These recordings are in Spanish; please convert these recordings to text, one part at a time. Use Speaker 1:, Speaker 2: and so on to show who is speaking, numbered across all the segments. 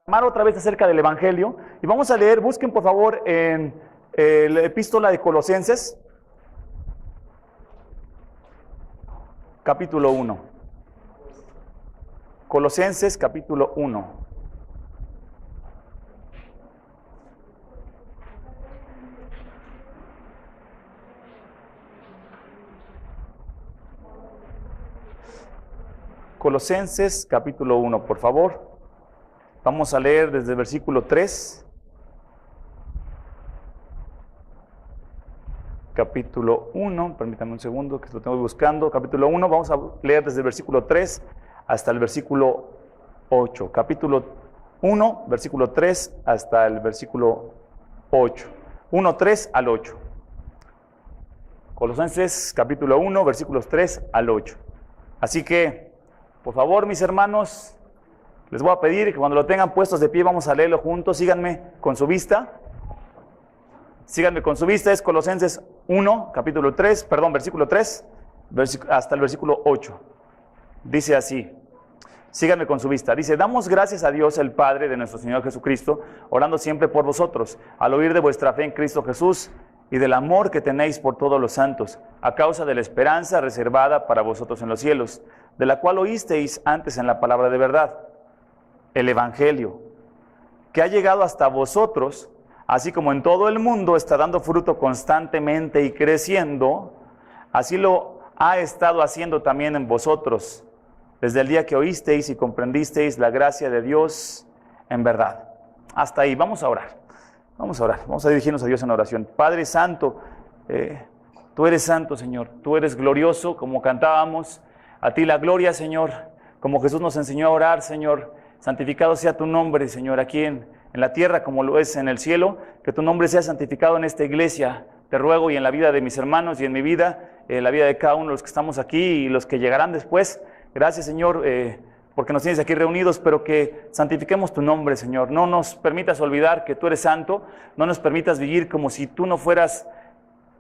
Speaker 1: otra vez acerca del Evangelio y vamos a leer, busquen por favor en la epístola de Colosenses, capítulo 1. Colosenses, capítulo 1. Colosenses, capítulo 1, por favor. Vamos a leer desde el versículo 3. Capítulo 1, permítanme un segundo que lo tengo buscando. Capítulo 1, vamos a leer desde el versículo 3 hasta el versículo 8. Capítulo 1, versículo 3 hasta el versículo 8. 1, 3 al 8. Colosenses, capítulo 1, versículos 3 al 8. Así que, por favor, mis hermanos, les voy a pedir que cuando lo tengan puestos de pie vamos a leerlo juntos. Síganme con su vista. Síganme con su vista. Es Colosenses 1, versículo 3, hasta el versículo 8. Dice así. Síganme con su vista. Dice: damos gracias a Dios, el Padre de nuestro Señor Jesucristo, orando siempre por vosotros, al oír de vuestra fe en Cristo Jesús y del amor que tenéis por todos los santos, a causa de la esperanza reservada para vosotros en los cielos, de la cual oísteis antes en la palabra de verdad, el Evangelio, que ha llegado hasta vosotros, así como en todo el mundo está dando fruto constantemente y creciendo, así lo ha estado haciendo también en vosotros, desde el día que oísteis y comprendisteis la gracia de Dios en verdad. Hasta ahí, vamos a orar, vamos a dirigirnos a Dios en oración. Padre Santo, tú eres santo, Señor, tú eres glorioso, como cantábamos, a ti la gloria, Señor, como Jesús nos enseñó a orar, Señor. Santificado sea tu nombre, Señor, aquí en la tierra como lo es en el cielo. Que tu nombre sea santificado en esta iglesia, te ruego, y en la vida de mis hermanos y en mi vida, en la vida de cada uno de los que estamos aquí y los que llegarán después. Gracias, Señor, porque nos tienes aquí reunidos, pero que santifiquemos tu nombre, Señor. No nos permitas olvidar que tú eres santo, no nos permitas vivir como si tú no fueras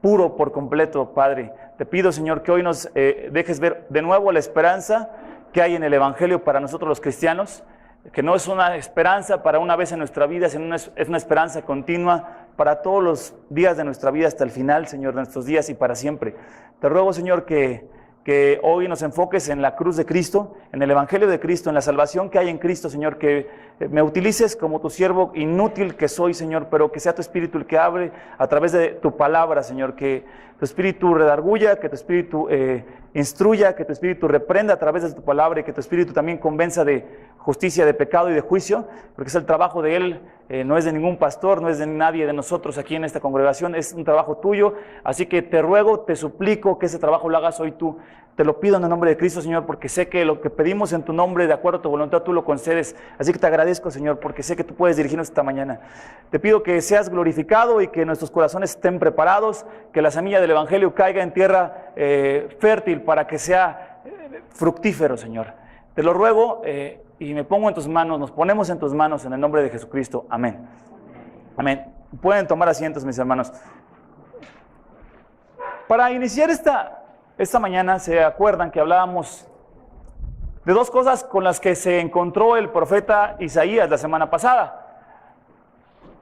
Speaker 1: puro por completo, Padre. Te pido, Señor, que hoy nos dejes ver de nuevo la esperanza que hay en el Evangelio para nosotros los cristianos, que no es una esperanza para una vez en nuestra vida, sino es una esperanza continua para todos los días de nuestra vida hasta el final, Señor, de nuestros días y para siempre. Te ruego, Señor, que hoy nos enfoques en la cruz de Cristo, en el Evangelio de Cristo, en la salvación que hay en Cristo, Señor, que me utilices como tu siervo inútil que soy, Señor, pero que sea tu Espíritu el que hable a través de tu palabra, Señor, que tu Espíritu redarguya, que tu Espíritu instruya, que tu Espíritu reprenda a través de tu palabra y que tu Espíritu también convenza de justicia, de pecado y de juicio, porque es el trabajo de Él, no es de ningún pastor, no es de nadie de nosotros aquí en esta congregación, es un trabajo tuyo, así que te ruego, te suplico que ese trabajo lo hagas hoy tú. Te lo pido en el nombre de Cristo, Señor, porque sé que lo que pedimos en tu nombre, de acuerdo a tu voluntad, tú lo concedes. Así que te agradezco, Señor, porque sé que tú puedes dirigirnos esta mañana. Te pido que seas glorificado y que nuestros corazones estén preparados, que la semilla del Evangelio caiga en tierra fértil para que sea fructífero, Señor. Te lo ruego y me pongo en tus manos, nos ponemos en tus manos en el nombre de Jesucristo. Amén. Amén. Pueden tomar asientos, mis hermanos. Para iniciar esta mañana, ¿se acuerdan que hablábamos de dos cosas con las que se encontró el profeta Isaías la semana pasada?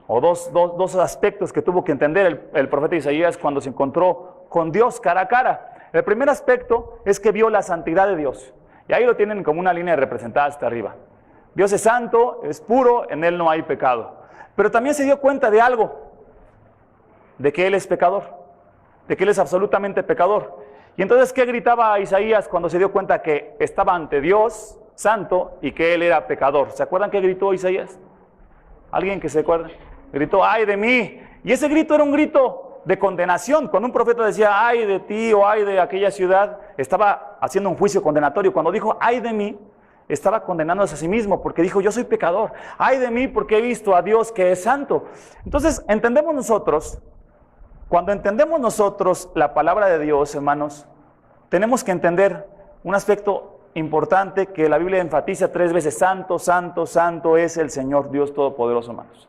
Speaker 1: O dos aspectos que tuvo que entender el profeta Isaías cuando se encontró con Dios cara a cara. El primer aspecto es que vio la santidad de Dios. Y ahí lo tienen como una línea representada hasta arriba. Dios es santo, es puro, en Él no hay pecado. Pero también se dio cuenta de algo, de que Él es pecador, de que Él es absolutamente pecador. Y entonces, ¿qué gritaba Isaías cuando se dio cuenta que estaba ante Dios santo y que Él era pecador? ¿Se acuerdan qué gritó Isaías? ¿Alguien que se acuerda? Gritó: ¡ay de mí! Y ese grito era un grito de condenación. Cuando un profeta decía ¡ay de ti! O ¡ay de aquella ciudad!, estaba haciendo un juicio condenatorio. Cuando dijo ¡ay de mí!, estaba condenándose a sí mismo, porque dijo: yo soy pecador. ¡Ay de mí! Porque he visto a Dios que es santo. Entonces, cuando entendemos nosotros la palabra de Dios, hermanos, tenemos que entender un aspecto importante que la Biblia enfatiza 3 veces: santo, santo, santo es el Señor Dios Todopoderoso, hermanos.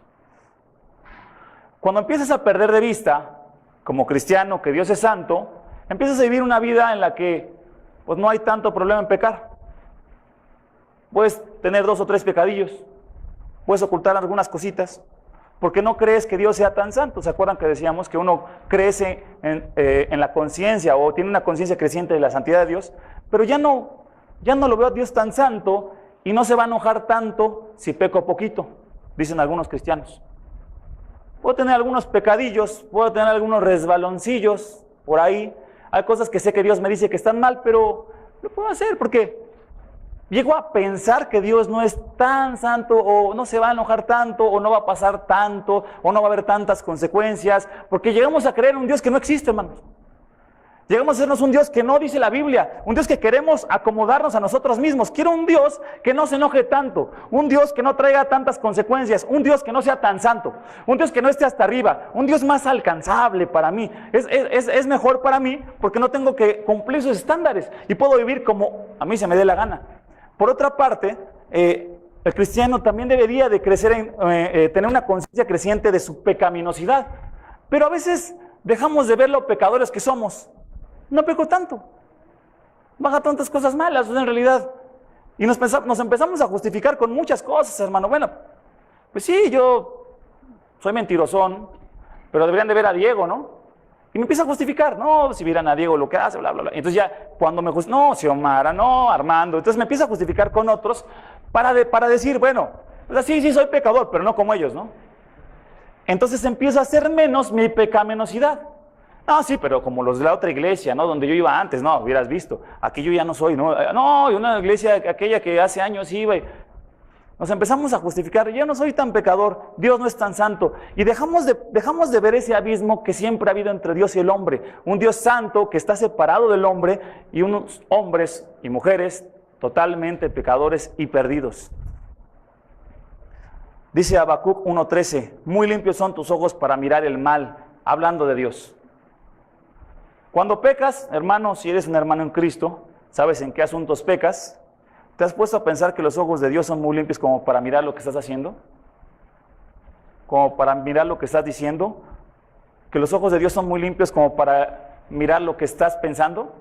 Speaker 1: Cuando empiezas a perder de vista, como cristiano, que Dios es santo, empiezas a vivir una vida en la que pues no hay tanto problema en pecar. Puedes tener 2 o 3 pecadillos, puedes ocultar algunas cositas, porque no crees que Dios sea tan santo. ¿Se acuerdan que decíamos que uno crece en la conciencia o tiene una conciencia creciente de la santidad de Dios? Pero ya no lo veo a Dios tan santo y no se va a enojar tanto si peco poquito, dicen algunos cristianos. Puedo tener algunos pecadillos, puedo tener algunos resbaloncillos por ahí. Hay cosas que sé que Dios me dice que están mal, pero lo puedo hacer porque llego a pensar que Dios no es tan santo, o no se va a enojar tanto, o no va a pasar tanto, o no va a haber tantas consecuencias, porque llegamos a creer en un Dios que no existe, hermanos. Llegamos a hacernos un Dios que no dice la Biblia, un Dios que queremos acomodarnos a nosotros mismos. Quiero un Dios que no se enoje tanto, un Dios que no traiga tantas consecuencias, un Dios que no sea tan santo, un Dios que no esté hasta arriba, un Dios más alcanzable para mí. Es mejor para mí porque no tengo que cumplir sus estándares y puedo vivir como a mí se me dé la gana. Por otra parte, el cristiano también debería de crecer tener una conciencia creciente de su pecaminosidad, pero a veces dejamos de ver lo pecadores que somos. No peco tanto, baja tantas cosas malas en realidad, y nos empezamos a justificar con muchas cosas, hermano. Bueno, pues sí, yo soy mentirosón, pero deberían de ver a Diego, ¿no? Y me empieza a justificar, no, si vieran a Diego lo que hace, bla, bla, bla. Entonces ya cuando me justifica, no, Xiomara, no, Armando. Entonces me empieza a justificar con otros para decir, bueno, pues sí, soy pecador, pero no como ellos, ¿no? Entonces empiezo a hacer menos mi pecaminosidad. No, sí, pero como los de la otra iglesia, ¿no? Donde yo iba antes, no, hubieras visto. Aquí yo ya no soy, ¿no? No, una iglesia aquella que hace años iba y... Nos empezamos a justificar, yo no soy tan pecador, Dios no es tan santo. Y dejamos de ver ese abismo que siempre ha habido entre Dios y el hombre. Un Dios santo que está separado del hombre y unos hombres y mujeres totalmente pecadores y perdidos. Dice Habacuc 1:13, muy limpios son tus ojos para mirar el mal, hablando de Dios. Cuando pecas, hermano, si eres un hermano en Cristo, ¿sabes en qué asuntos pecas? ¿Te has puesto a pensar que los ojos de Dios son muy limpios como para mirar lo que estás haciendo? Como para mirar lo que estás diciendo. ¿Que los ojos de Dios son muy limpios como para mirar lo que estás pensando?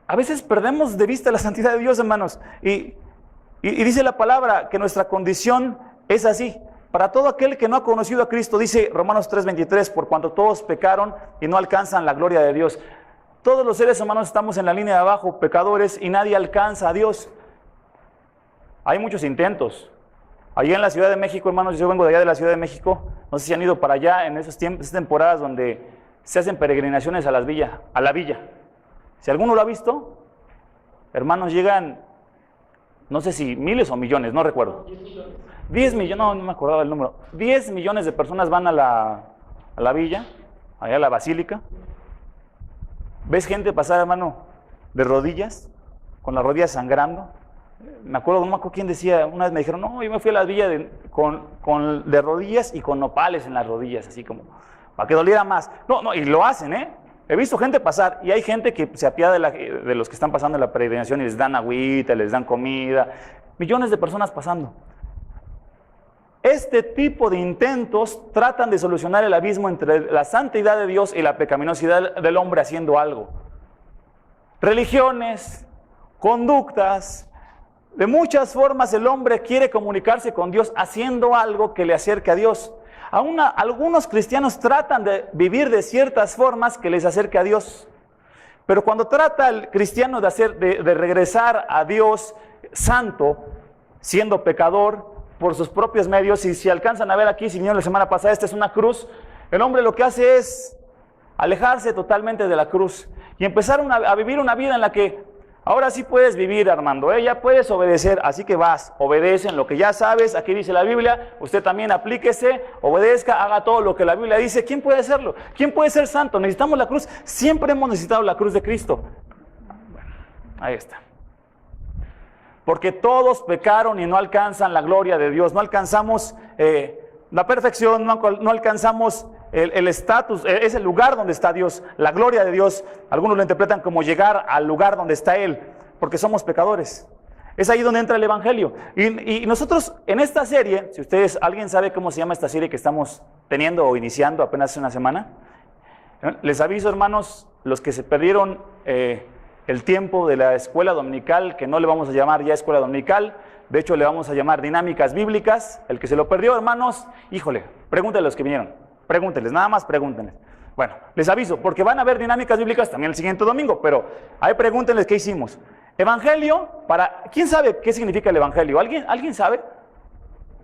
Speaker 1: A veces perdemos de vista la santidad de Dios, hermanos. Y dice la palabra que nuestra condición es así. Para todo aquel que no ha conocido a Cristo, dice Romanos 3:23, por cuanto todos pecaron y no alcanzan la gloria de Dios. Todos los seres humanos estamos en la línea de abajo, pecadores, y nadie alcanza a Dios. Hay muchos intentos. Allá en la Ciudad de México, hermanos, yo vengo de allá de la Ciudad de México, no sé si han ido para allá en esas temporadas donde se hacen peregrinaciones a la villa. Si alguno lo ha visto, hermanos, llegan, no sé si miles o millones, no recuerdo. 10 millones, no me acordaba el número. 10 millones de personas van a la villa, allá a la basílica. ¿Ves gente pasar, hermano, de rodillas, con las rodillas sangrando? No me acuerdo quién decía, una vez me dijeron, no, yo me fui a la villa de rodillas y con nopales en las rodillas, así como, para que doliera más. No, y lo hacen, ¿eh? He visto gente pasar, y hay gente que se apiada de los que están pasando en la peregrinación y les dan agüita, les dan comida. Millones de personas pasando. Este tipo de intentos tratan de solucionar el abismo entre la santidad de Dios y la pecaminosidad del hombre haciendo algo. Religiones, conductas, de muchas formas el hombre quiere comunicarse con Dios haciendo algo que le acerque a Dios. Algunos cristianos tratan de vivir de ciertas formas que les acerque a Dios. Pero cuando trata el cristiano de regresar a Dios santo, siendo pecador, por sus propios medios, y si alcanzan a ver aquí, si vinieron la semana pasada, esta es una cruz, el hombre lo que hace es alejarse totalmente de la cruz y empezar a vivir una vida en la que ahora sí puedes vivir, Armando, ya puedes obedecer, así que vas, obedece en lo que ya sabes, aquí dice la Biblia, usted también aplíquese, obedezca, haga todo lo que la Biblia dice. ¿Quién puede hacerlo? ¿Quién puede ser santo? Necesitamos la cruz, siempre hemos necesitado la cruz de Cristo. Bueno, ahí está. Porque todos pecaron y no alcanzan la gloria de Dios, no alcanzamos la perfección, no alcanzamos el estatus, es el lugar donde está Dios, la gloria de Dios. Algunos lo interpretan como llegar al lugar donde está Él, porque somos pecadores. Es ahí donde entra el Evangelio. Y nosotros en esta serie, si alguien sabe cómo se llama esta serie que estamos teniendo o iniciando apenas hace una semana, les aviso, hermanos, los que se perdieron el tiempo de la escuela dominical, que no le vamos a llamar ya escuela dominical, De hecho, le vamos a llamar dinámicas bíblicas. El que se lo perdió, hermanos, híjole, pregúntenle a los que vinieron. Pregúntenles, nada más pregúntenles. Bueno, les aviso, porque van a haber dinámicas bíblicas también el siguiente domingo, pero ahí pregúntenles qué hicimos. Evangelio, ¿quién sabe qué significa el evangelio? ¿Alguien sabe?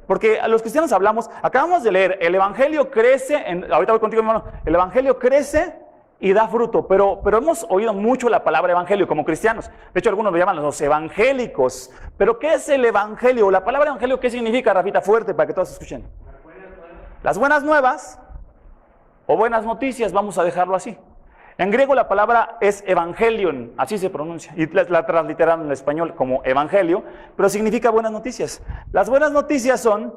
Speaker 1: Porque a los cristianos hablamos, acabamos de leer, el evangelio crece, ahorita voy contigo, hermano, el evangelio crece y da fruto, pero hemos oído mucho la palabra evangelio como cristianos. De hecho, algunos lo llaman los evangélicos. Pero ¿qué es el evangelio? La palabra evangelio, ¿qué significa, Rafita? Fuerte, para que todos escuchen. Las buenas nuevas, o buenas noticias, vamos a dejarlo así. En griego la palabra es evangelion, así se pronuncia, y la transliteraron en español como evangelio, pero significa buenas noticias. Las buenas noticias son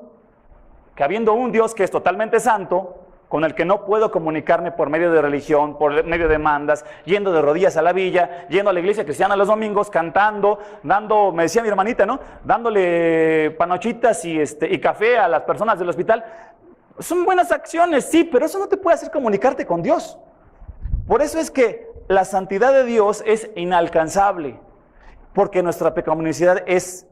Speaker 1: que habiendo un Dios que es totalmente santo, con el que no puedo comunicarme por medio de religión, por medio de mandas, yendo de rodillas a la villa, yendo a la iglesia cristiana los domingos, cantando, me decía mi hermanita, ¿no? Dándole panochitas y café a las personas del hospital. Son buenas acciones, sí, pero eso no te puede hacer comunicarte con Dios. Por eso es que la santidad de Dios es inalcanzable, porque nuestra pecaminosidad es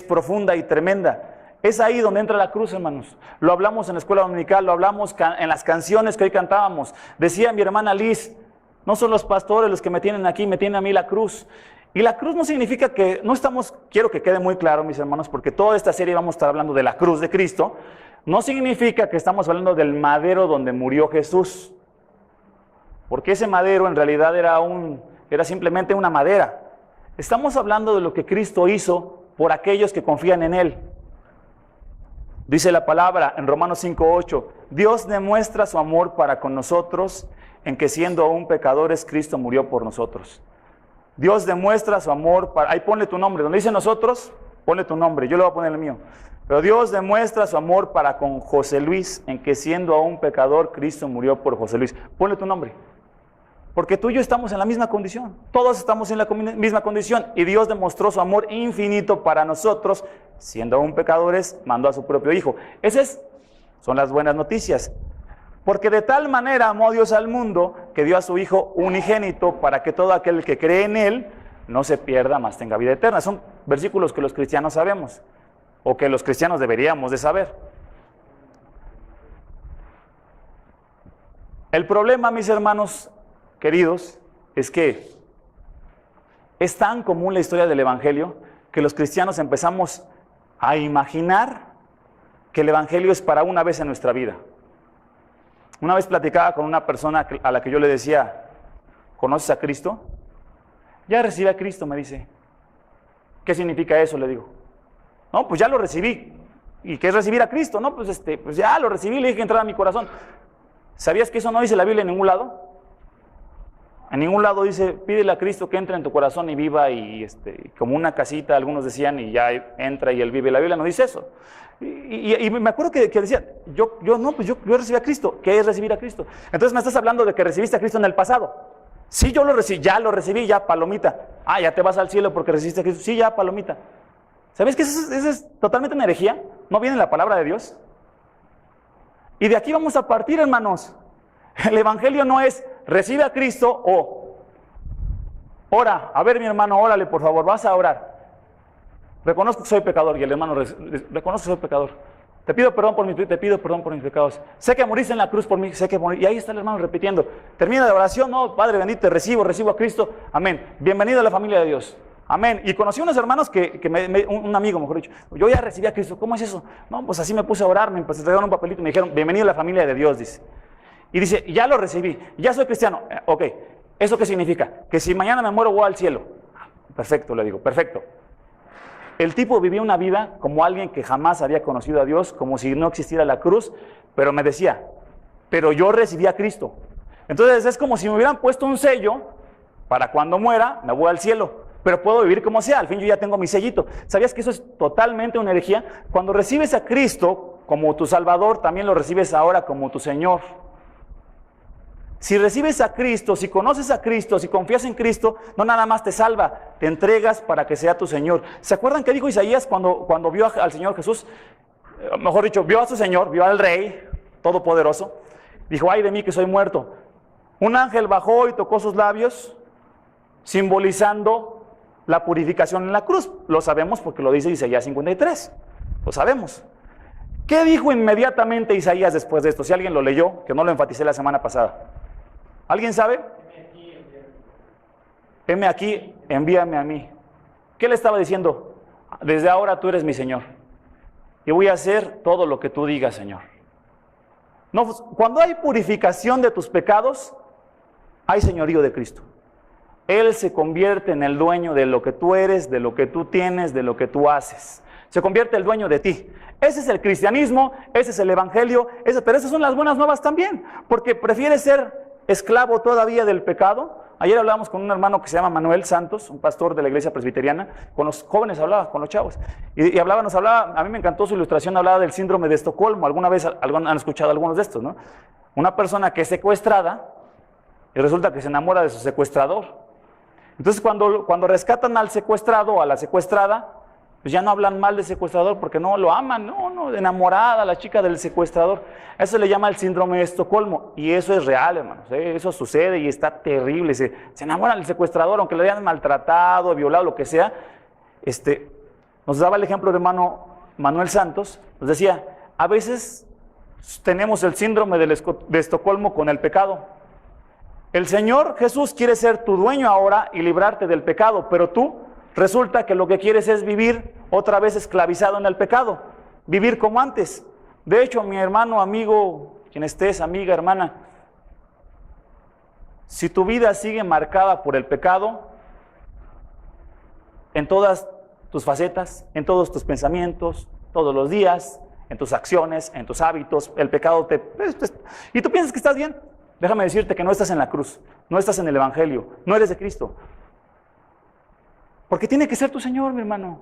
Speaker 1: profunda y tremenda. Es ahí donde entra la cruz, hermanos. Lo hablamos en la escuela dominical, lo hablamos en las canciones que hoy cantábamos. Decía mi hermana Liz, no son los pastores los que me tienen aquí, me tiene a mí la cruz. Y la cruz no significa que, quiero que quede muy claro, mis hermanos, porque toda esta serie vamos a estar hablando de la cruz de Cristo. No significa que estamos hablando del madero donde murió Jesús. Porque ese madero en realidad era simplemente una madera. Estamos hablando de lo que Cristo hizo por aquellos que confían en Él. Dice la palabra en Romanos 5:8, Dios demuestra su amor para con nosotros en que siendo aún pecadores, Cristo murió por nosotros. Dios demuestra su amor ahí ponle tu nombre, donde dice nosotros, ponle tu nombre, yo le voy a poner el mío. Pero Dios demuestra su amor para con José Luis en que siendo aún pecador, Cristo murió por José Luis. Ponle tu nombre. Porque tú y yo estamos en la misma condición, todos estamos en la misma condición y Dios demostró su amor infinito para nosotros, siendo aún pecadores, mandó a su propio Hijo. Esas son las buenas noticias, porque de tal manera amó Dios al mundo que dio a su Hijo unigénito para que todo aquel que cree en Él no se pierda, mas tenga vida eterna. Son versículos que los cristianos sabemos, o que los cristianos deberíamos de saber. El problema, mis hermanos queridos, es que es tan común la historia del Evangelio que los cristianos empezamos a imaginar que el Evangelio es para una vez en nuestra vida. Una vez platicaba con una persona a la que yo le decía, ¿conoces a Cristo? Ya recibí a Cristo, me dice. ¿Qué significa eso? Le digo. No, pues ya lo recibí. ¿Y qué es recibir a Cristo? No, pues ya lo recibí, le dije que entrara a mi corazón. ¿Sabías que eso no dice la Biblia en ningún lado? En ningún lado dice, pídele a Cristo que entre en tu corazón y viva, y como una casita, algunos decían, y ya entra y Él vive. La Biblia no dice eso. Y me acuerdo que decía, yo recibí a Cristo. ¿Qué es recibir a Cristo? Entonces me estás hablando de que recibiste a Cristo en el pasado. Sí, yo lo recibí, ya palomita. Ah, ya te vas al cielo porque recibiste a Cristo. Sí, ya palomita. ¿Sabes que eso es totalmente una herejía? ¿No viene la palabra de Dios? Y de aquí vamos a partir, hermanos. El Evangelio no es recibe a Cristo o ora. A ver, mi hermano, órale, por favor, vas a orar. Reconozco que soy pecador. Y el hermano, reconozco que soy pecador. Te pido perdón por mis pecados. Sé que moriste en la cruz por mí, sé que morí. Y ahí está el hermano repitiendo. Termina la oración, no, Padre bendito, te recibo a Cristo. Amén. Bienvenido a la familia de Dios. Amén. Y conocí unos hermanos un amigo, mejor dicho, yo ya recibí a Cristo. ¿Cómo es eso? No, pues así me puse a orar, me entregaron un papelito y me dijeron, bienvenido a la familia de Dios, dice. Y dice, ya lo recibí, ya soy cristiano. Ok, ¿eso qué significa? Que si mañana me muero voy al cielo. Perfecto, le digo, perfecto. El tipo vivía una vida como alguien que jamás había conocido a Dios, como si no existiera la cruz, pero me decía, pero yo recibí a Cristo. Entonces es como si me hubieran puesto un sello para cuando muera me voy al cielo, pero puedo vivir como sea, al fin yo ya tengo mi sellito. ¿Sabías que eso es totalmente una herejía? Cuando recibes a Cristo como tu Salvador, también lo recibes ahora como tu Señor. Si recibes a Cristo, si conoces a Cristo, si confías en Cristo, no nada más te salva, te entregas para que sea tu Señor. ¿Se acuerdan qué dijo Isaías cuando vio al Señor Jesús? Mejor dicho, vio a su Señor, vio al Rey Todopoderoso. Dijo, ay de mí que soy muerto. Un ángel bajó y tocó sus labios, simbolizando la purificación en la cruz. Lo sabemos porque lo dice Isaías 53. Lo sabemos. ¿Qué dijo inmediatamente Isaías después de esto? Si alguien lo leyó, que no lo enfaticé la semana pasada. ¿Alguien sabe? Heme aquí, envíame a mí. ¿Qué le estaba diciendo? Desde ahora tú eres mi Señor. Y voy a hacer todo lo que tú digas, Señor. No, cuando hay purificación de tus pecados, hay señorío de Cristo. Él se convierte en el dueño de lo que tú eres, de lo que tú tienes, de lo que tú haces. Se convierte el dueño de ti. Ese es el cristianismo, ese es el evangelio, pero esas son las buenas nuevas también, porque prefieres ser esclavo todavía del pecado. Ayer hablábamos con un hermano que se llama Manuel Santos, un pastor de la iglesia presbiteriana, con los jóvenes hablaba, con los chavos, y nos hablaba, a mí me encantó su ilustración, hablaba del síndrome de Estocolmo. Alguna vez han escuchado algunos de estos, ¿no? Una persona que es secuestrada y resulta que se enamora de su secuestrador. Entonces cuando rescatan al secuestrado o a la secuestrada, pues ya no hablan mal del secuestrador porque no lo aman, no, enamorada la chica del secuestrador. Eso se le llama el síndrome de Estocolmo, y eso es real, hermanos, eso sucede y está terrible. Se enamora del secuestrador, aunque le hayan maltratado, violado, lo que sea. Nos daba el ejemplo de hermano Manuel Santos, nos decía, a veces tenemos el síndrome de Estocolmo con el pecado. El Señor Jesús quiere ser tu dueño ahora y librarte del pecado, pero tú resulta que lo que quieres es vivir otra vez esclavizado en el pecado, vivir como antes. De hecho, mi hermano, amigo, quien estés, amiga, hermana, si tu vida sigue marcada por el pecado, en todas tus facetas, en todos tus pensamientos, todos los días, en tus acciones, en tus hábitos, el pecado y tú piensas que estás bien, déjame decirte que no estás en la cruz, no estás en el evangelio, no eres de Cristo. Porque tiene que ser tu Señor, mi hermano.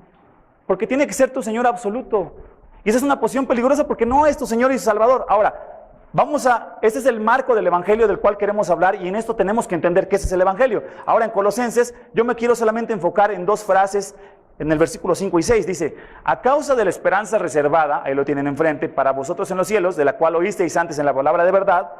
Speaker 1: Porque tiene que ser tu Señor absoluto. Y esa es una posición peligrosa porque no es tu Señor y Salvador. Ahora, este es el marco del Evangelio del cual queremos hablar, y en esto tenemos que entender que ese es el Evangelio. Ahora, en Colosenses, yo me quiero solamente enfocar en dos frases en el versículo 5 y 6. Dice, a causa de la esperanza reservada, ahí lo tienen enfrente, para vosotros en los cielos, de la cual oísteis antes en la palabra de verdad,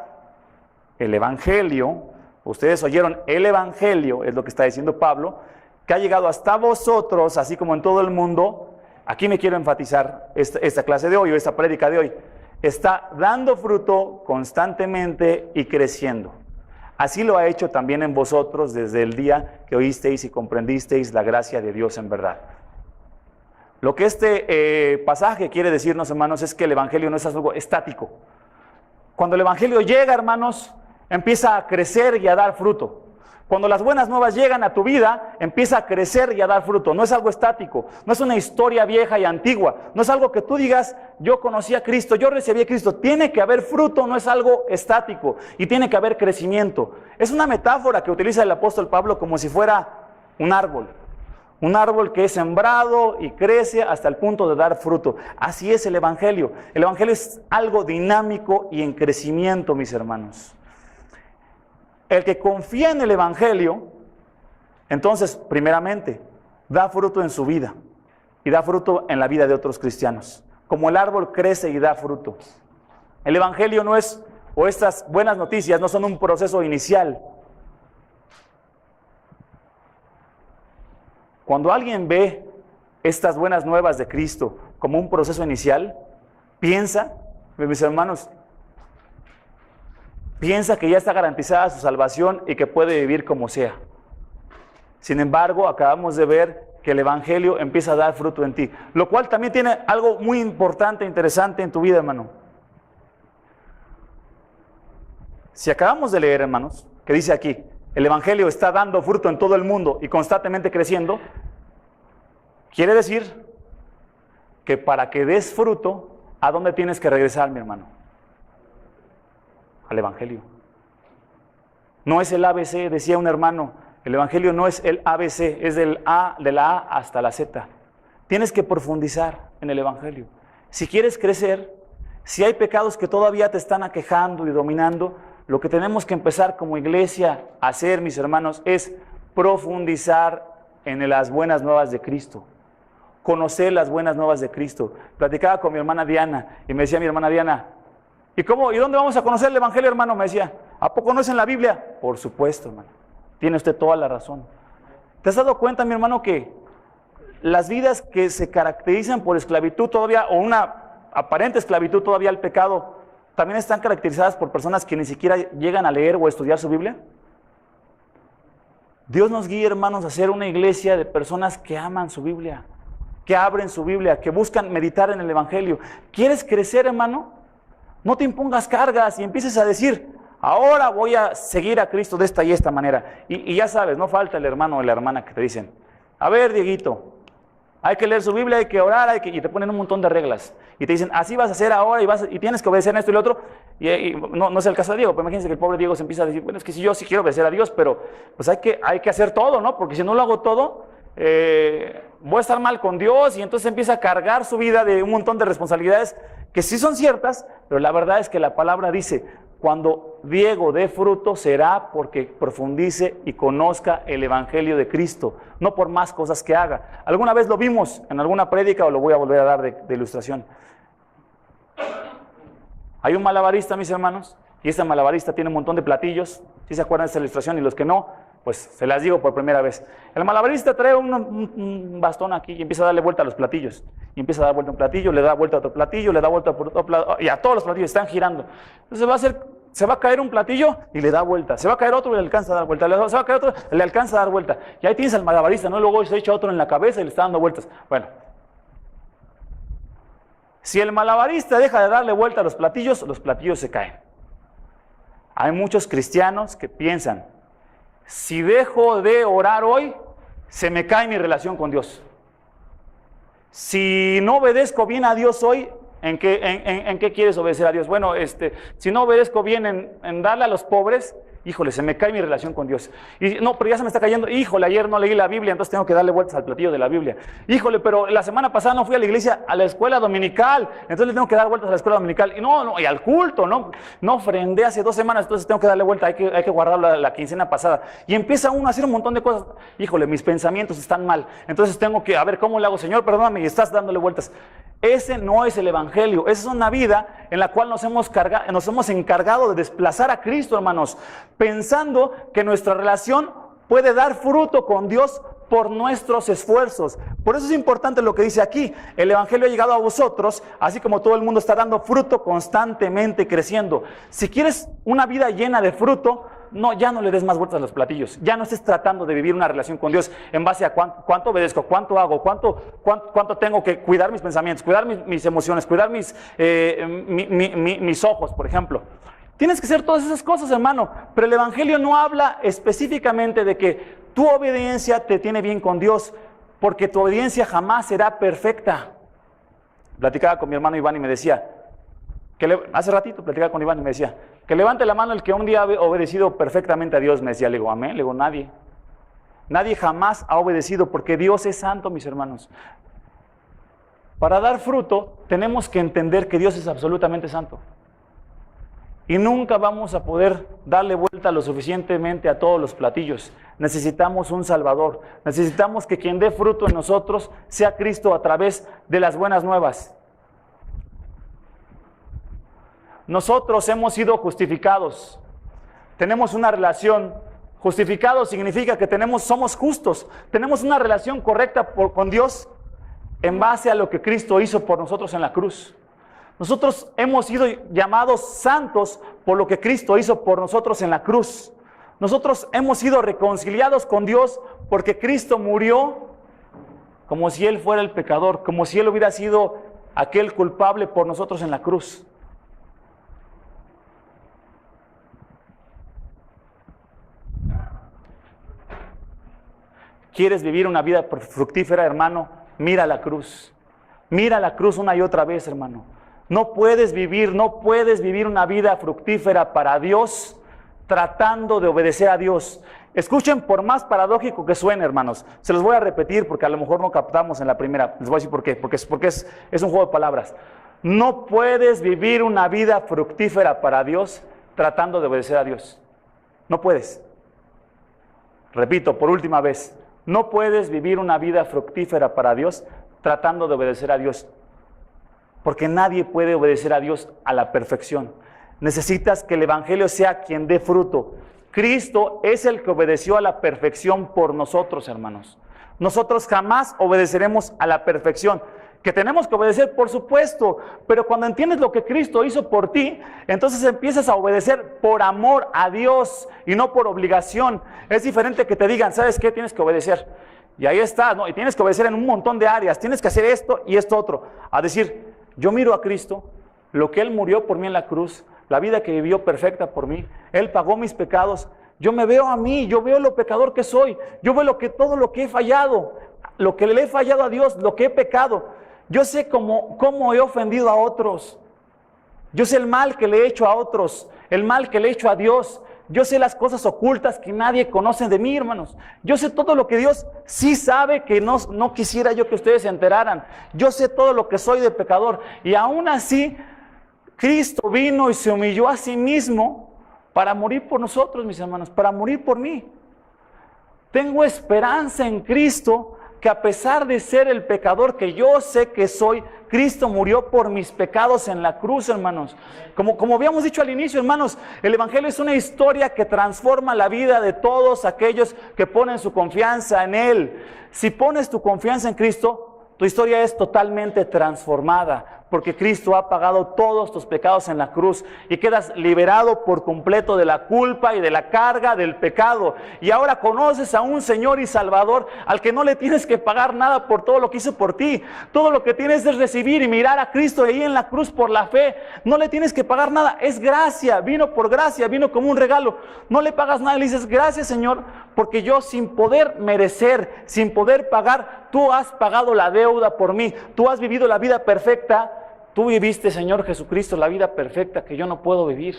Speaker 1: el Evangelio, ustedes oyeron el Evangelio, es lo que está diciendo Pablo, que ha llegado hasta vosotros, así como en todo el mundo. Aquí me quiero enfatizar esta clase de hoy, o esta prédica de hoy. Está dando fruto constantemente y creciendo. Así lo ha hecho también en vosotros desde el día que oísteis y comprendisteis la gracia de Dios en verdad. Lo que este pasaje quiere decirnos, hermanos, es que el evangelio no es algo estático. Cuando el evangelio llega, hermanos, empieza a crecer y a dar fruto. Cuando las buenas nuevas llegan a tu vida, empieza a crecer y a dar fruto. No es algo estático, no es una historia vieja y antigua, no es algo que tú digas, yo conocí a Cristo, yo recibí a Cristo. Tiene que haber fruto, no es algo estático, y tiene que haber crecimiento. Es una metáfora que utiliza el apóstol Pablo como si fuera un árbol que es sembrado y crece hasta el punto de dar fruto. Así es el evangelio. El evangelio es algo dinámico y en crecimiento, mis hermanos. El que confía en el evangelio, entonces, primeramente, da fruto en su vida y da fruto en la vida de otros cristianos. Como el árbol crece y da fruto. El evangelio no es, o estas buenas noticias no son un proceso inicial. Cuando alguien ve estas buenas nuevas de Cristo como un proceso inicial, piensa, mis hermanos, piensa que ya está garantizada su salvación y que puede vivir como sea. Sin embargo, acabamos de ver que el evangelio empieza a dar fruto en ti, lo cual también tiene algo muy importante, interesante en tu vida, hermano. Si acabamos de leer, hermanos, que dice aquí, el evangelio está dando fruto en todo el mundo y constantemente creciendo, quiere decir que para que des fruto, ¿a dónde tienes que regresar, mi hermano? Al evangelio. No es el ABC, decía un hermano, el evangelio no es el ABC, es de la A hasta la Z. Tienes que profundizar en el evangelio. Si quieres crecer, si hay pecados que todavía te están aquejando y dominando, lo que tenemos que empezar como iglesia a hacer, mis hermanos, es profundizar en las buenas nuevas de Cristo. Conocer las buenas nuevas de Cristo. Platicaba con mi hermana Diana y me decía mi hermana Diana, ¿y dónde vamos a conocer el evangelio, hermano? Me decía, ¿a poco no es en la Biblia? Por supuesto, hermano. Tiene usted toda la razón. ¿Te has dado cuenta, mi hermano, que las vidas que se caracterizan por esclavitud todavía, o una aparente esclavitud todavía al pecado, también están caracterizadas por personas que ni siquiera llegan a leer o a estudiar su Biblia? Dios nos guía, hermanos, a ser una iglesia de personas que aman su Biblia, que abren su Biblia, que buscan meditar en el Evangelio. ¿Quieres crecer, hermano? No te impongas cargas y empieces a decir, ahora voy a seguir a Cristo de esta y esta manera. Y ya sabes, no falta el hermano o la hermana que te dicen, a ver, Dieguito, hay que leer su Biblia, hay que orar, y te ponen un montón de reglas. Y te dicen, así vas a hacer ahora y tienes que obedecer en esto y lo otro. Y no es el caso de Diego, pero imagínense que el pobre Diego se empieza a decir, bueno, es que si yo sí quiero obedecer a Dios, pero pues hay que hacer todo, ¿no? Porque si no lo hago todo, voy a estar mal con Dios, y entonces empieza a cargar su vida de un montón de responsabilidades que sí son ciertas, pero la verdad es que la palabra dice, cuando Diego dé fruto será porque profundice y conozca el Evangelio de Cristo, no por más cosas que haga. Alguna vez lo vimos en alguna prédica, o lo voy a volver a dar de ilustración. Hay un malabarista, mis hermanos, y este malabarista tiene un montón de platillos. ¿Sí se acuerdan de esta ilustración? Y los que no, pues se las digo por primera vez. El malabarista trae un bastón aquí y empieza a darle vuelta a los platillos. Y empieza a dar vuelta a un platillo, le da vuelta a otro platillo, le da vuelta a otro platillo, y a todos los platillos están girando. Entonces se va a caer un platillo y le da vuelta. Se va a caer otro y le alcanza a dar vuelta. Se va a caer otro y le alcanza a dar vuelta. Y ahí tienes al malabarista, ¿no? Luego se echa otro en la cabeza y le está dando vueltas. Bueno, si el malabarista deja de darle vuelta a los platillos se caen. Hay muchos cristianos que piensan, si dejo de orar hoy, se me cae mi relación con Dios. Si no obedezco bien a Dios hoy, ¿en qué quieres obedecer a Dios? Bueno, si no obedezco bien en darle a los pobres, híjole, se me cae mi relación con Dios. Y no, pero ya se me está cayendo, híjole, ayer no leí la Biblia, entonces tengo que darle vueltas al platillo de la Biblia. Híjole, pero la semana pasada no fui a la iglesia, a la escuela dominical, entonces le tengo que dar vueltas a la escuela dominical. Y al culto, no ofrendé hace 2 semanas, entonces tengo que darle vuelta, hay que guardar la quincena pasada. Y empieza uno a hacer un montón de cosas. Híjole, mis pensamientos están mal, entonces tengo que, a ver, ¿cómo le hago? Señor, perdóname, y estás dándole vueltas. Ese no es el Evangelio, esa es una vida en la cual nos hemos encargado de desplazar a Cristo, hermanos, pensando que nuestra relación puede dar fruto con Dios por nuestros esfuerzos. Por eso es importante lo que dice aquí, el Evangelio ha llegado a vosotros, así como todo el mundo está dando fruto constantemente, creciendo. Si quieres una vida llena de fruto, ya no le des más vueltas a los platillos, ya no estés tratando de vivir una relación con Dios en base a cuánto obedezco, cuánto hago, cuánto tengo que cuidar mis pensamientos, cuidar mis emociones, cuidar mis ojos, por ejemplo. Tienes que hacer todas esas cosas, hermano, pero el Evangelio no habla específicamente de que tu obediencia te tiene bien con Dios, porque tu obediencia jamás será perfecta. Platicaba con mi hermano Iván y me decía, hace ratito platicaba con Iván y me decía, que levante la mano el que un día ha obedecido perfectamente a Dios. Me decía, le digo, amén, le digo, nadie. Nadie jamás ha obedecido, porque Dios es santo, mis hermanos. Para dar fruto, tenemos que entender que Dios es absolutamente santo. Y nunca vamos a poder darle vuelta lo suficientemente a todos los platillos. Necesitamos un Salvador. Necesitamos que quien dé fruto en nosotros sea Cristo a través de las buenas nuevas. Nosotros hemos sido justificados. Tenemos una relación. Justificado significa que somos justos. Tenemos una relación correcta con Dios en base a lo que Cristo hizo por nosotros en la cruz. Nosotros hemos sido llamados santos por lo que Cristo hizo por nosotros en la cruz. Nosotros hemos sido reconciliados con Dios porque Cristo murió como si Él fuera el pecador, como si Él hubiera sido aquel culpable por nosotros en la cruz. ¿Quieres vivir una vida fructífera, hermano? Mira la cruz. Mira la cruz una y otra vez, hermano. No puedes vivir una vida fructífera para Dios tratando de obedecer a Dios. Escuchen, por más paradójico que suene, hermanos, se los voy a repetir porque a lo mejor no captamos en la primera. Les voy a decir por qué, porque es un juego de palabras. No puedes vivir una vida fructífera para Dios tratando de obedecer a Dios. No puedes. Repito, por última vez. No puedes vivir una vida fructífera para Dios tratando de obedecer a Dios. Porque nadie puede obedecer a Dios a la perfección. Necesitas que el Evangelio sea quien dé fruto. Cristo es el que obedeció a la perfección por nosotros, hermanos. Nosotros jamás obedeceremos a la perfección. Que tenemos que obedecer, por supuesto, pero cuando entiendes lo que Cristo hizo por ti, entonces empiezas a obedecer por amor a Dios y no por obligación. Es diferente que te digan, ¿sabes qué? Tienes que obedecer. Y ahí está, ¿no? Y tienes que obedecer en un montón de áreas. Tienes que hacer esto y esto otro. A decir, yo miro a Cristo, lo que Él murió por mí en la cruz, la vida que vivió perfecta por mí. Él pagó mis pecados. Yo me veo a mí, yo veo lo pecador que soy. Yo veo todo lo que he fallado, lo que le he fallado a Dios, lo que he pecado. Yo sé cómo he ofendido a otros. Yo sé el mal que le he hecho a otros, el mal que le he hecho a Dios. Yo sé las cosas ocultas que nadie conoce de mí, hermanos. Yo sé todo lo que Dios sí sabe que no quisiera yo que ustedes se enteraran. Yo sé todo lo que soy de pecador. Y aún así, Cristo vino y se humilló a sí mismo para morir por nosotros, mis hermanos, para morir por mí. Tengo esperanza en Cristo, que a pesar de ser el pecador que yo sé que soy, Cristo murió por mis pecados en la cruz, hermanos. Como habíamos dicho al inicio, hermanos, el Evangelio es una historia que transforma la vida de todos aquellos que ponen su confianza en Él. Si pones tu confianza en Cristo, tu historia es totalmente transformada, porque Cristo ha pagado todos tus pecados en la cruz y quedas liberado por completo de la culpa y de la carga del pecado. Y ahora conoces a un Señor y Salvador al que no le tienes que pagar nada por todo lo que hizo por ti. Todo lo que tienes es recibir y mirar a Cristo ahí en la cruz por la fe. No le tienes que pagar nada, es gracia, vino por gracia, vino como un regalo. No le pagas nada y le dices, gracias Señor, porque yo sin poder merecer, sin poder pagar, tú has pagado la deuda por mí. Tú has vivido la vida perfecta. Tú viviste, Señor Jesucristo, la vida perfecta que yo no puedo vivir.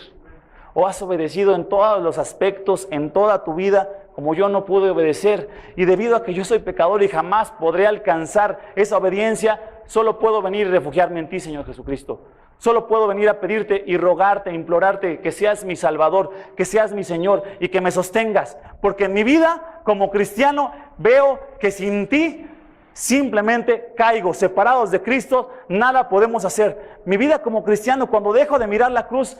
Speaker 1: O has obedecido en todos los aspectos, en toda tu vida, como yo no pude obedecer. Y debido a que yo soy pecador y jamás podré alcanzar esa obediencia, solo puedo venir y refugiarme en ti, Señor Jesucristo. Solo puedo venir a pedirte y rogarte, implorarte que seas mi Salvador, que seas mi Señor y que me sostengas. Porque en mi vida, como cristiano, veo que sin ti simplemente caigo. Separados de Cristo, nada podemos hacer. Mi vida como cristiano, cuando dejo de mirar la cruz,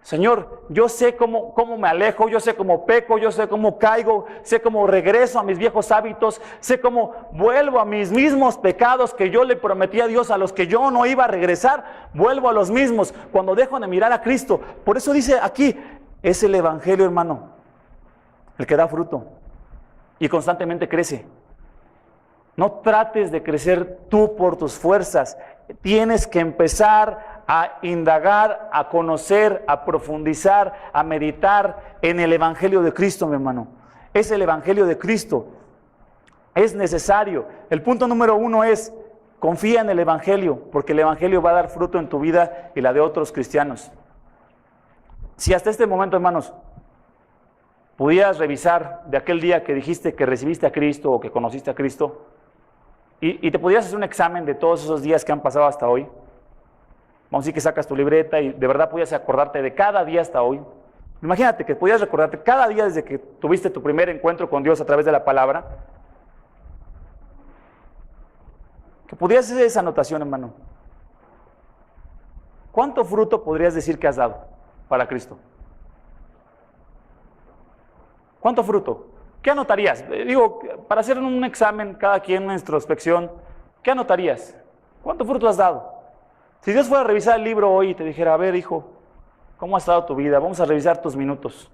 Speaker 1: Señor, yo sé cómo me alejo, yo sé cómo peco, yo sé cómo caigo, sé cómo regreso a mis viejos hábitos, sé cómo vuelvo a mis mismos pecados que yo le prometí a Dios, a los que yo no iba a regresar, vuelvo a los mismos cuando dejo de mirar a Cristo. Por eso dice aquí, es el Evangelio, hermano, el que da fruto y constantemente crece. No trates de crecer tú por tus fuerzas. Tienes que empezar a indagar, a conocer, a profundizar, a meditar en el Evangelio de Cristo, mi hermano. Es el Evangelio de Cristo. Es necesario. El punto número 1 es, confía en el Evangelio, porque el Evangelio va a dar fruto en tu vida y la de otros cristianos. Si hasta este momento, hermanos, pudieras revisar de aquel día que dijiste que recibiste a Cristo o que conociste a Cristo, y te pudieras hacer un examen de todos esos días que han pasado hasta hoy. Vamos a decir que sacas tu libreta y de verdad pudieras acordarte de cada día hasta hoy. Imagínate que pudieras recordarte cada día desde que tuviste tu primer encuentro con Dios a través de la palabra. Que pudieras hacer esa anotación, hermano. ¿Cuánto fruto podrías decir que has dado para Cristo? ¿Cuánto fruto? ¿Qué anotarías? Digo, para hacer un examen, cada quien una introspección, ¿qué anotarías? ¿Cuánto fruto has dado? Si Dios fuera a revisar el libro hoy y te dijera, a ver, hijo, ¿cómo ha estado tu vida? Vamos a revisar tus minutos,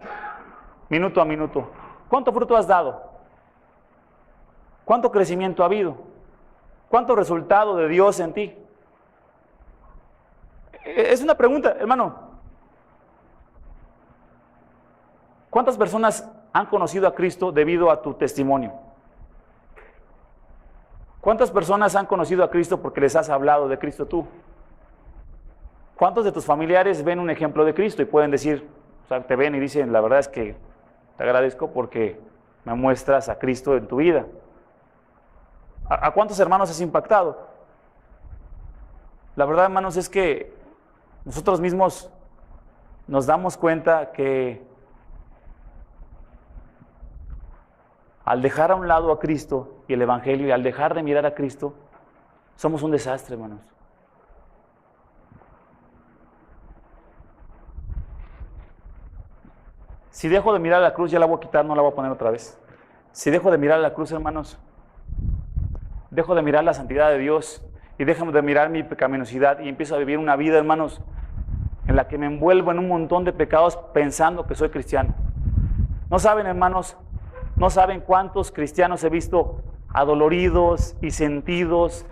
Speaker 1: minuto a minuto. ¿Cuánto fruto has dado? ¿Cuánto crecimiento ha habido? ¿Cuánto resultado de Dios en ti? Es una pregunta, hermano. ¿Cuántas personas han conocido a Cristo debido a tu testimonio? ¿Cuántas personas han conocido a Cristo porque les has hablado de Cristo tú? ¿Cuántos de tus familiares ven un ejemplo de Cristo y pueden decir, o sea, te ven y dicen, la verdad es que te agradezco porque me muestras a Cristo en tu vida? ¿A cuántos hermanos has impactado? La verdad, hermanos, es que nosotros mismos nos damos cuenta que al dejar a un lado a Cristo y el Evangelio, y al dejar de mirar a Cristo, somos un desastre, hermanos. Si dejo de mirar la cruz, ya la voy a quitar, no la voy a poner otra vez. Si dejo de mirar la cruz, hermanos, dejo de mirar la santidad de Dios y dejo de mirar mi pecaminosidad y empiezo a vivir una vida, hermanos, en la que me envuelvo en un montón de pecados pensando que soy cristiano. No saben, hermanos, no saben cuántos cristianos he visto adoloridos y sentidos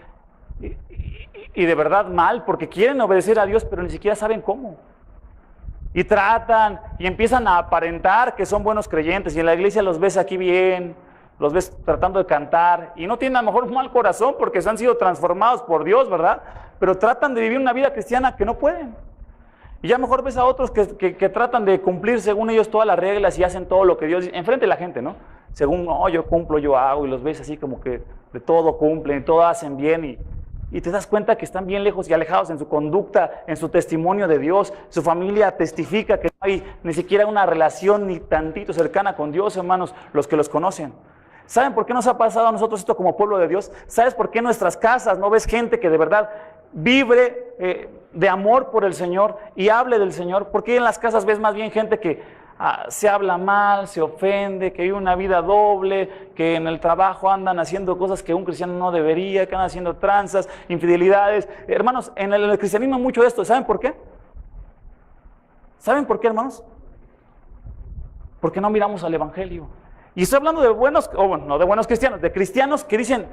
Speaker 1: y de verdad mal, porque quieren obedecer a Dios, pero ni siquiera saben cómo. Y tratan y empiezan a aparentar que son buenos creyentes, y en la iglesia los ves aquí bien, los ves tratando de cantar, y no tienen a lo mejor un mal corazón porque se han sido transformados por Dios, ¿verdad? Pero tratan de vivir una vida cristiana que no pueden. Y ya mejor ves a otros que tratan de cumplir según ellos todas las reglas y hacen todo lo que Dios dice, enfrente de la gente, ¿no? Según, no, yo cumplo, yo hago, y los ves así como que de todo cumplen, todo hacen bien, y te das cuenta que están bien lejos y alejados en su conducta, en su testimonio de Dios. Su familia testifica que no hay ni siquiera una relación ni tantito cercana con Dios, hermanos, los que los conocen. ¿Saben por qué nos ha pasado a nosotros esto como pueblo de Dios? ¿Sabes por qué en nuestras casas no ves gente que de verdad vibre de amor por el Señor y hable del Señor? ¿Por qué en las casas ves más bien gente que se habla mal, se ofende, que vive una vida doble, que en el trabajo andan haciendo cosas que un cristiano no debería, que andan haciendo tranzas, infidelidades? Hermanos, en el cristianismo hay mucho de esto. ¿Saben por qué? ¿Saben por qué, hermanos? Porque no miramos al Evangelio. Y estoy hablando de buenos, o bueno, no de buenos cristianos, de cristianos que dicen,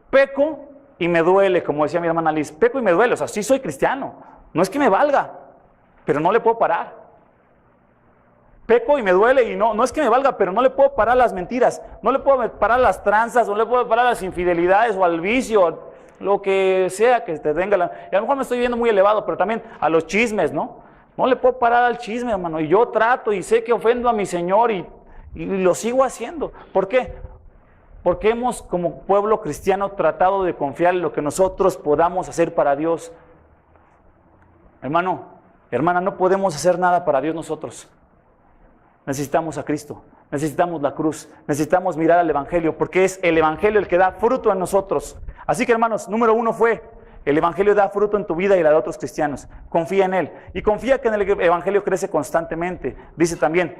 Speaker 1: peco y me duele, como decía mi hermana Liz, peco y me duele, o sea, sí soy cristiano, no es que me valga, pero no le puedo parar. Peco y me duele y no es que me valga, pero no le puedo parar las mentiras, no le puedo parar las tranzas, no le puedo parar las infidelidades o al vicio, lo que sea que te tenga. Y a lo mejor me estoy viendo muy elevado, pero también a los chismes, ¿no? No le puedo parar al chisme, hermano, y yo trato y sé que ofendo a mi Señor y lo sigo haciendo. ¿Por qué? Porque hemos como pueblo cristiano tratado de confiar en lo que nosotros podamos hacer para Dios. Hermano, hermana, no podemos hacer nada para Dios nosotros. Necesitamos a Cristo, necesitamos la cruz, necesitamos mirar al Evangelio, porque es el Evangelio el que da fruto en nosotros. Así que, hermanos, número 1 fue, el Evangelio da fruto en tu vida y la de otros cristianos. Confía en Él y confía que en el Evangelio crece constantemente. Dice también,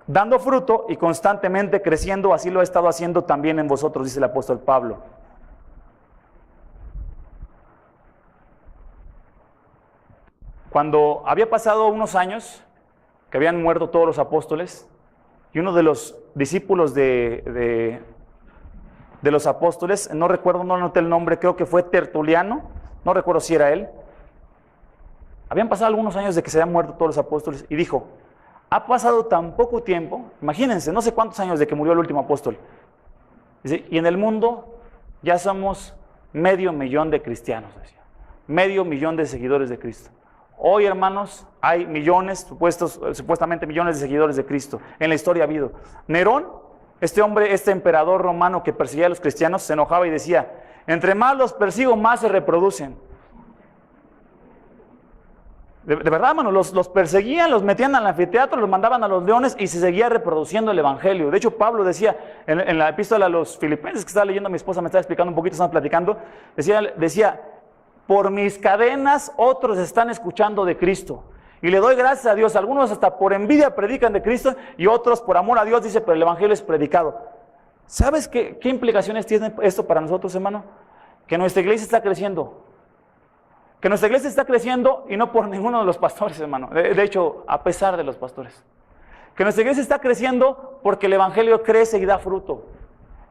Speaker 1: dando fruto y constantemente creciendo, así lo he estado haciendo también en vosotros, dice el apóstol Pablo. Cuando había pasado unos años, que habían muerto todos los apóstoles, y uno de los discípulos de los apóstoles, no recuerdo, no anoté el nombre, creo que fue Tertuliano, no recuerdo si era él. Habían pasado algunos años de que se habían muerto todos los apóstoles, y dijo, ha pasado tan poco tiempo, imagínense, no sé cuántos años de que murió el último apóstol. Dice, y en el mundo ya somos 500,000 de cristianos, decía, 500,000 de seguidores de Cristo. Hoy, hermanos, hay millones, supuestamente millones de seguidores de Cristo. En la historia ha habido. Nerón, este hombre, este emperador romano que perseguía a los cristianos, se enojaba y decía, entre más los persigo, más se reproducen. De verdad, hermano, los perseguían, los metían al anfiteatro, los mandaban a los leones y se seguía reproduciendo el Evangelio. De hecho, Pablo decía, en la epístola a los Filipenses, que estaba leyendo, mi esposa me estaba explicando un poquito, estaban platicando, decía, por mis cadenas otros están escuchando de Cristo. Y le doy gracias a Dios. Algunos hasta por envidia predican de Cristo y otros por amor a Dios, dice, pero el Evangelio es predicado. ¿Sabes qué implicaciones tiene esto para nosotros, hermano? Que nuestra iglesia está creciendo. Que nuestra iglesia está creciendo y no por ninguno de los pastores, hermano. De hecho, a pesar de los pastores. Que nuestra iglesia está creciendo porque el Evangelio crece y da fruto.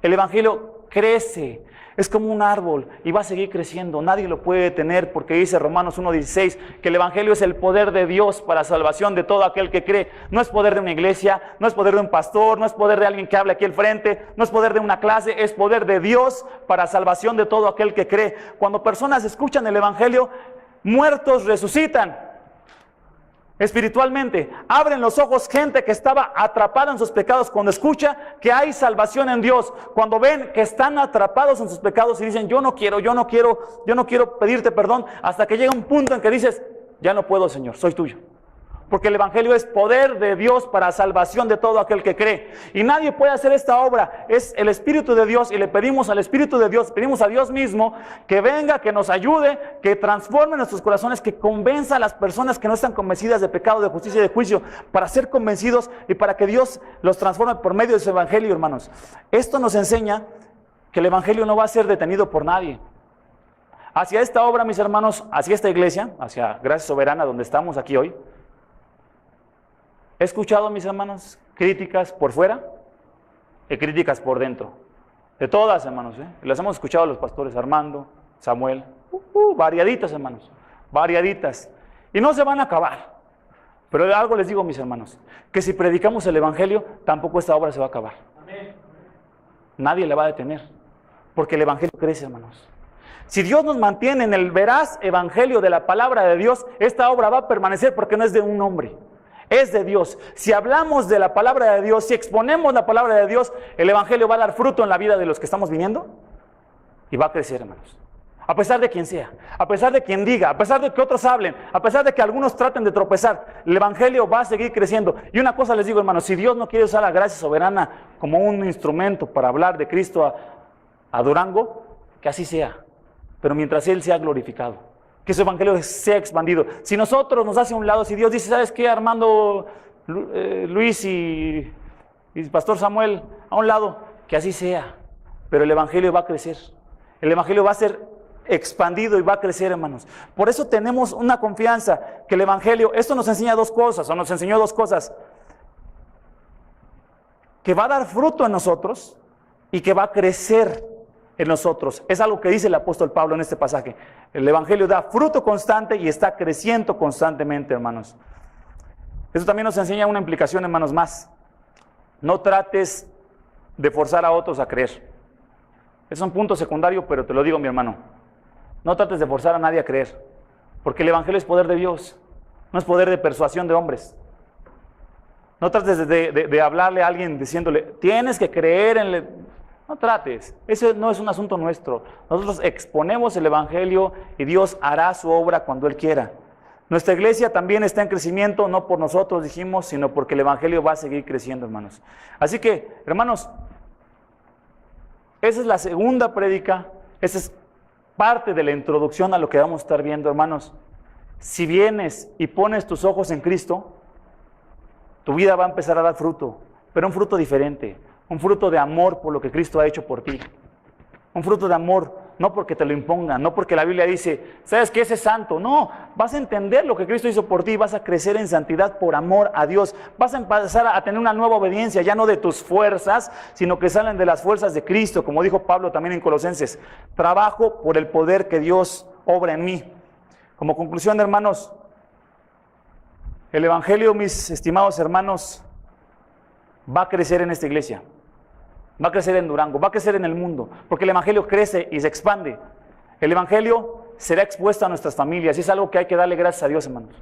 Speaker 1: El Evangelio crece. Es como un árbol y va a seguir creciendo. Nadie lo puede detener porque dice Romanos 1:16 que el Evangelio es el poder de Dios para salvación de todo aquel que cree. No es poder de una iglesia, no es poder de un pastor, no es poder de alguien que hable aquí al frente, no es poder de una clase, es poder de Dios para salvación de todo aquel que cree. Cuando personas escuchan el Evangelio, muertos resucitan. Espiritualmente, abren los ojos gente que estaba atrapada en sus pecados cuando escucha que hay salvación en Dios, cuando ven que están atrapados en sus pecados y dicen, yo no quiero pedirte perdón, hasta que llega un punto en que dices, ya no puedo, Señor, soy tuyo. Porque el Evangelio es poder de Dios para salvación de todo aquel que cree. Y nadie puede hacer esta obra. Es el Espíritu de Dios y le pedimos al Espíritu de Dios, pedimos a Dios mismo que venga, que nos ayude, que transforme nuestros corazones, que convenza a las personas que no están convencidas de pecado, de justicia y de juicio, para ser convencidos y para que Dios los transforme por medio de su Evangelio, hermanos. Esto nos enseña que el Evangelio no va a ser detenido por nadie. Hacia esta obra, mis hermanos, hacia esta iglesia, hacia Gracia Soberana, donde estamos aquí hoy, he escuchado, mis hermanos, críticas por fuera y críticas por dentro. De todas, hermanos, las hemos escuchado a los pastores Armando, Samuel, variaditas, hermanos, variaditas. Y no se van a acabar. Pero algo les digo, mis hermanos, que si predicamos el Evangelio, tampoco esta obra se va a acabar. Amén. Nadie la va a detener, porque el Evangelio crece, hermanos. Si Dios nos mantiene en el veraz Evangelio de la palabra de Dios, esta obra va a permanecer porque no es de un hombre. Es de Dios. Si hablamos de la palabra de Dios, si exponemos la palabra de Dios, el Evangelio va a dar fruto en la vida de los que estamos viniendo y va a crecer, hermanos. A pesar de quien sea, a pesar de quien diga, a pesar de que otros hablen, a pesar de que algunos traten de tropezar, el Evangelio va a seguir creciendo. Y una cosa les digo, hermanos, si Dios no quiere usar la gracia soberana como un instrumento para hablar de Cristo a Durango, que así sea. Pero mientras Él sea glorificado, que su Evangelio sea expandido. Si nosotros nos hace a un lado, si Dios dice, ¿sabes qué, Armando, Luis y Pastor Samuel, a un lado? Que así sea. Pero el Evangelio va a crecer. El Evangelio va a ser expandido y va a crecer, hermanos. Por eso tenemos una confianza que el Evangelio, esto nos enseña dos cosas, o nos enseñó dos cosas. Que va a dar fruto en nosotros y que va a crecer en nosotros. Es algo que dice el apóstol Pablo en este pasaje. El Evangelio da fruto constante y está creciendo constantemente, hermanos. Eso también nos enseña una implicación, hermanos, más. No trates de forzar a otros a creer. Es un punto secundario, pero te lo digo, mi hermano. No trates de forzar a nadie a creer, porque el Evangelio es poder de Dios, no es poder de persuasión de hombres. No trates de hablarle a alguien diciéndole, tienes que creer en... No trates, ese no es un asunto nuestro. Nosotros exponemos el Evangelio y Dios hará su obra cuando Él quiera. Nuestra iglesia también está en crecimiento, no por nosotros dijimos, sino porque el Evangelio va a seguir creciendo, hermanos. Así que, hermanos, esa es la segunda prédica, esa es parte de la introducción a lo que vamos a estar viendo, hermanos. Si vienes y pones tus ojos en Cristo, tu vida va a empezar a dar fruto, pero un fruto diferente. Un fruto de amor por lo que Cristo ha hecho por ti. Un fruto de amor, no porque te lo impongan, no porque la Biblia dice, ¿sabes qué? Ese es santo. No, vas a entender lo que Cristo hizo por ti, vas a crecer en santidad por amor a Dios. Vas a empezar a tener una nueva obediencia, ya no de tus fuerzas, sino que salen de las fuerzas de Cristo, como dijo Pablo también en Colosenses. Trabajo por el poder que Dios obra en mí. Como conclusión, hermanos, el Evangelio, mis estimados hermanos, va a crecer en esta iglesia. Va a crecer en Durango, va a crecer en el mundo, porque el Evangelio crece y se expande. El Evangelio será expuesto a nuestras familias y es algo que hay que darle gracias a Dios, hermanos.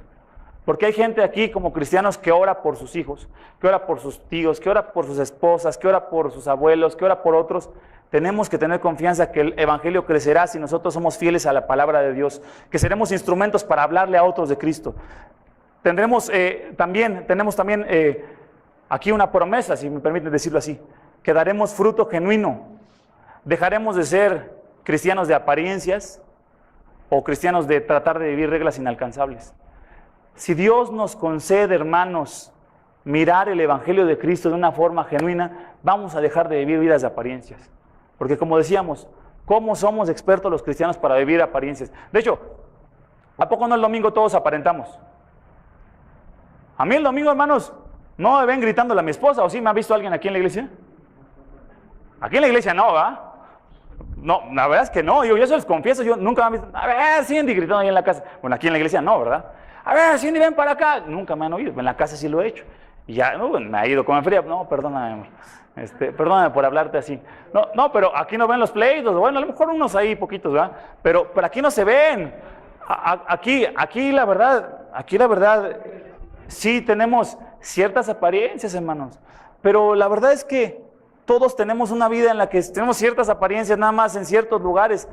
Speaker 1: Porque hay gente aquí como cristianos que ora por sus hijos, que ora por sus tíos, que ora por sus esposas, que ora por sus abuelos, que ora por otros. Tenemos que tener confianza que el Evangelio crecerá si nosotros somos fieles a la palabra de Dios, que seremos instrumentos para hablarle a otros de Cristo. Tenemos también aquí una promesa, si me permiten decirlo así, que daremos fruto genuino. Dejaremos de ser cristianos de apariencias o cristianos de tratar de vivir reglas inalcanzables. Si Dios nos concede, hermanos, mirar el Evangelio de Cristo de una forma genuina, vamos a dejar de vivir vidas de apariencias. Porque como decíamos, ¿cómo somos expertos los cristianos para vivir apariencias? De hecho, ¿a poco no el domingo todos aparentamos? A mí el domingo, hermanos, no me ven gritándole a mi esposa, ¿o sí me ha visto alguien aquí en la iglesia? Aquí en la iglesia no, ¿verdad? No, la verdad es que no, yo se los confieso, yo nunca me han visto, a ver, Cindy, gritando ahí en la casa. Bueno, aquí en la iglesia no, ¿verdad? A ver, Cindy, ven para acá. Nunca me han oído, en la casa sí lo he hecho. Y ya, me ha ido como en fría, no, perdóname, amor. Perdóname por hablarte así. No, pero aquí no ven los pleitos, bueno, a lo mejor unos ahí poquitos, ¿verdad? Pero aquí no se ven. Aquí la verdad, sí tenemos ciertas apariencias, hermanos. Pero la verdad es que todos tenemos una vida en la que tenemos ciertas apariencias nada más en ciertos lugares.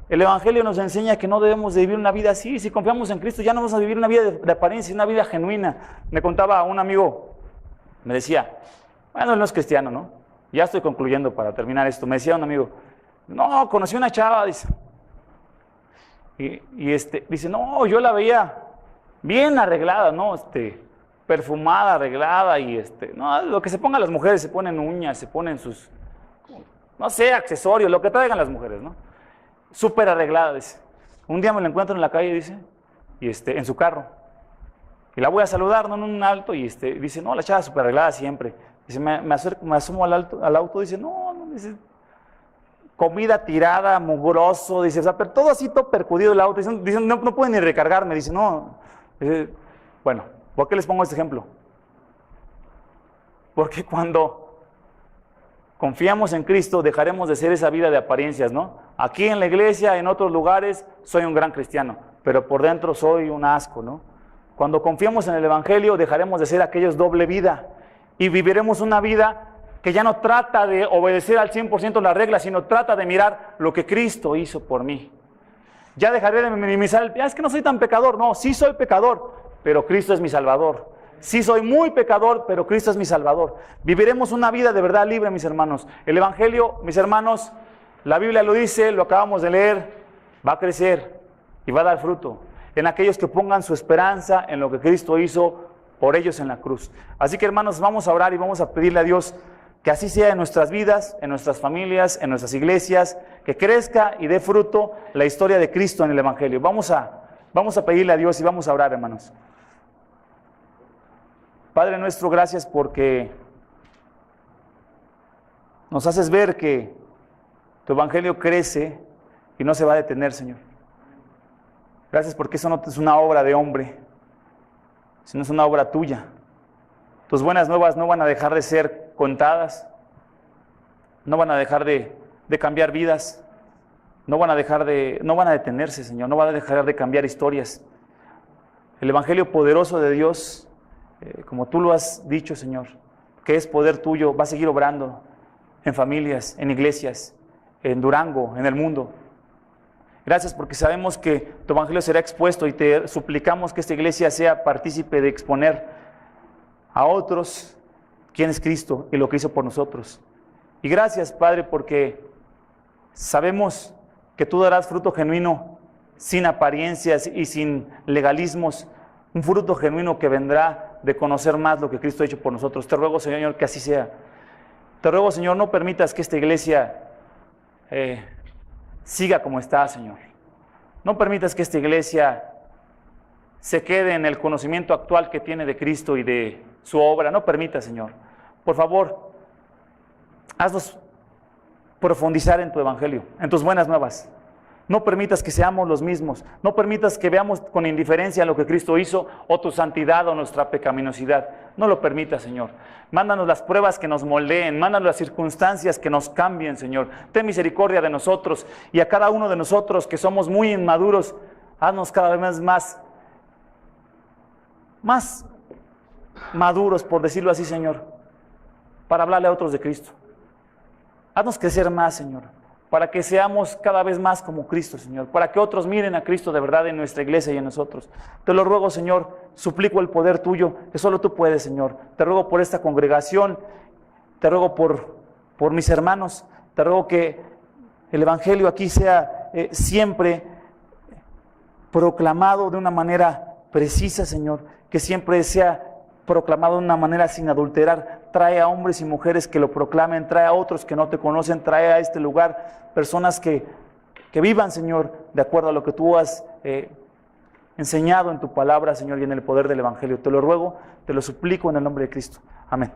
Speaker 1: El Evangelio nos enseña que no debemos de vivir una vida así. Si confiamos en Cristo, ya no vamos a vivir una vida de apariencia, una vida genuina. Me contaba un amigo, me decía, bueno, él no es cristiano, ¿no? Ya estoy concluyendo para terminar esto. Me decía un amigo, no, conocí una chava, dice. Dice, no, yo la veía bien arreglada, ¿no? Perfumada, arreglada y no, lo que se pongan las mujeres, se ponen uñas, se ponen sus, no sé, accesorios, lo que traigan las mujeres, ¿no? Súper arreglada, dice. Un día me la encuentro en la calle, dice, y en su carro. Y la voy a saludar, ¿no? En un alto, y dice, no, la chava súper arreglada siempre. Dice, me asomo al auto, dice, no, dice, comida tirada, mugroso, dice, o sea, pero todo así, todo percudido el auto. Dice, no puede ni recargarme, dice, no. Dice, bueno, ¿por qué les pongo este ejemplo? Porque cuando confiamos en Cristo, dejaremos de ser esa vida de apariencias, ¿no? Aquí en la iglesia, en otros lugares, soy un gran cristiano, pero por dentro soy un asco, ¿no? Cuando confiamos en el Evangelio, dejaremos de ser aquellos doble vida y viviremos una vida que ya no trata de obedecer al 100% las reglas, sino trata de mirar lo que Cristo hizo por mí. Ya dejaré de minimizar es que no soy tan pecador. No, sí soy pecador, pero Cristo es mi Salvador. Sí soy muy pecador, pero Cristo es mi Salvador. Viviremos una vida de verdad libre, mis hermanos. El Evangelio, mis hermanos, la Biblia lo dice, lo acabamos de leer, va a crecer y va a dar fruto en aquellos que pongan su esperanza en lo que Cristo hizo por ellos en la cruz. Así que, hermanos, vamos a orar y vamos a pedirle a Dios que así sea en nuestras vidas, en nuestras familias, en nuestras iglesias, que crezca y dé fruto la historia de Cristo en el Evangelio. Vamos a pedirle a Dios y vamos a orar, hermanos. Padre nuestro, gracias porque nos haces ver que tu Evangelio crece y no se va a detener, Señor. Gracias porque eso no es una obra de hombre, sino es una obra tuya. Tus buenas nuevas no van a dejar de ser contadas, no van a dejar de cambiar vidas, no van a detenerse, Señor, no van a dejar de cambiar historias. El Evangelio poderoso de Dios, como tú lo has dicho, Señor, que es poder tuyo, va a seguir obrando en familias, en iglesias, en Durango, en el mundo. Gracias porque sabemos que tu Evangelio será expuesto y te suplicamos que esta iglesia sea partícipe de exponer a otros quién es Cristo y lo que hizo por nosotros. Y gracias, Padre, porque sabemos que tú darás fruto genuino, sin apariencias y sin legalismos, un fruto genuino que vendrá de conocer más lo que Cristo ha hecho por nosotros. Te ruego, Señor, que así sea. Te ruego, Señor, no permitas que esta iglesia siga como está, Señor. No permitas que esta iglesia se quede en el conocimiento actual que tiene de Cristo y de su obra. No permitas, Señor. Por favor, haznos profundizar en tu Evangelio, en tus buenas nuevas. No permitas que seamos los mismos. No permitas que veamos con indiferencia lo que Cristo hizo o tu santidad o nuestra pecaminosidad. No lo permitas, Señor. Mándanos las pruebas que nos moldeen. Mándanos las circunstancias que nos cambien, Señor. Ten misericordia de nosotros y a cada uno de nosotros que somos muy inmaduros. Haznos cada vez más maduros, por decirlo así, Señor, para hablarle a otros de Cristo. Haznos crecer más, Señor, para que seamos cada vez más como Cristo, Señor, para que otros miren a Cristo de verdad en nuestra iglesia y en nosotros. Te lo ruego, Señor, suplico el poder tuyo, que solo tú puedes, Señor. Te ruego por esta congregación, te ruego por mis hermanos, te ruego que el Evangelio aquí sea siempre proclamado de una manera precisa, Señor, que siempre sea proclamado de una manera sin adulterar. Trae a hombres y mujeres que lo proclamen, trae a otros que no te conocen, trae a este lugar personas que vivan, Señor, de acuerdo a lo que tú has enseñado en tu palabra, Señor, y en el poder del Evangelio. Te lo ruego, te lo suplico en el nombre de Cristo. Amén.